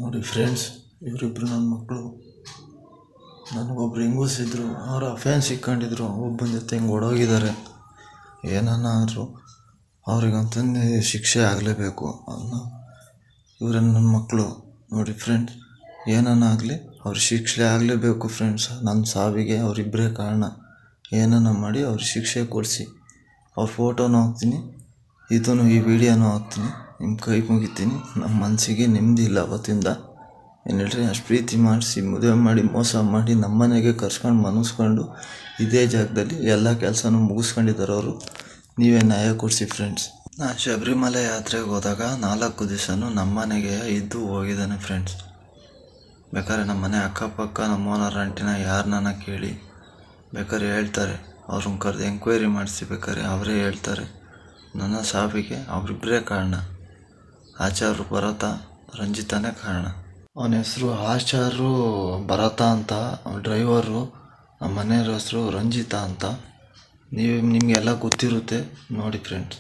ನೋಡಿ ಫ್ರೆಂಡ್ಸ್, ಇವರಿಬ್ರು ನನ್ನ ಮಕ್ಕಳು. ನನಗೊಬ್ರು ಹೆಂಗಸಿದ್ರು, ಅವ್ರ ಅಫೆನ್ಸ್ ಸಿಕ್ಕೊಂಡಿದ್ರು, ಒಬ್ಬನ ಜೊತೆ ಹಿಂಗೆ ಓಡೋಗಿದ್ದಾರೆ. ಏನನ್ನಾದ್ರು ಅವ್ರಿಗಂತಂದು ಶಿಕ್ಷೆ ಆಗಲೇಬೇಕು ಅನ್ನೋ ಇವರೇ ನನ್ನ ಮಕ್ಕಳು. ನೋಡಿ ಫ್ರೆಂಡ್ಸ್, ಏನನ್ನಾಗಲಿ ಅವ್ರ ಶಿಕ್ಷೆ ಆಗಲೇಬೇಕು ಫ್ರೆಂಡ್ಸ್. ನನ್ನ ಸಾವಿಗೆ ಅವರಿಬ್ಬರೇ ಕಾರಣ. ಏನನ್ನ ಮಾಡಿ ಅವ್ರ ಶಿಕ್ಷೆ ಕೊಡಿಸಿ. ಅವ್ರ ಫೋಟೋನೂ ಹಾಕ್ತೀನಿ, ಈ ವಿಡಿಯೋನೂ ಹಾಕ್ತೀನಿ. ನಿಮ್ಮ ಕೈ ಮುಗಿತೀನಿ. ನಮ್ಮ ಮನಸ್ಸಿಗೆ ನೆಮ್ಮದಿ ಇಲ್ಲ ಅವತ್ತಿಂದ. ಏನು ಹೇಳ್ರಿ, ಅಷ್ಟು ಪ್ರೀತಿ ಮಾಡಿಸಿ ಮದುವೆ ಮಾಡಿ ಮೋಸ ಮಾಡಿ ನಮ್ಮ ಮನೆಗೆ ಕರ್ಸ್ಕೊಂಡು ಮನಸ್ಕೊಂಡು ಇದೇ ಜಾಗದಲ್ಲಿ ಎಲ್ಲ ಕೆಲಸನೂ ಮುಗಿಸ್ಕೊಂಡಿದ್ದಾರೆ ಅವರು. ನೀವೇ ನ್ಯಾಯ ಕೊಡಿಸಿ ಫ್ರೆಂಡ್ಸ್. ನಾನು ಶಬರಿಮಲೆ ಯಾತ್ರೆಗೆ ಹೋದಾಗ 4 ದಿವಸನೂ ನಮ್ಮ ಮನೆಗೆ ಇದ್ದು ಹೋಗಿದ್ದಾನೆ ಫ್ರೆಂಡ್ಸ್. ಬೇಕಾದ್ರೆ ನಮ್ಮ ಮನೆ ಅಕ್ಕಪಕ್ಕ ನಮ್ಮ ಓನರ್ ಆಂಟಿನ ಯಾರನ್ನ ಕೇಳಿ ಬೇಕಾದ್ರೆ ಹೇಳ್ತಾರೆ. ಅವ್ರನ್ನ ಕರೆದು ಎಂಕ್ವೈರಿ ಮಾಡಿಸಿ ಬೇಕಾದ್ರೆ ಅವರೇ ಹೇಳ್ತಾರೆ. ನನ್ನ ಸಾವಿಗೆ ಅವರಿಬ್ಬರೇ ಕಾರಣ. ಆಚಾರ್ರು ಭರತ, ರಂಜಿತಾನೇ ಕಾರಣ. ಅವನ ಹೆಸರು ಆಚಾರ್ರು ಭರತ ಅಂತ, ಡ್ರೈವರು. ನಮ್ಮ ಮನೆಯವ್ರ ಹೆಸರು ರಂಜಿತಾ ಅಂತ. ನಿಮಗೆಲ್ಲ ಗೊತ್ತಿರುತ್ತೆ ನೋಡಿ ಫ್ರೆಂಡ್ಸ್.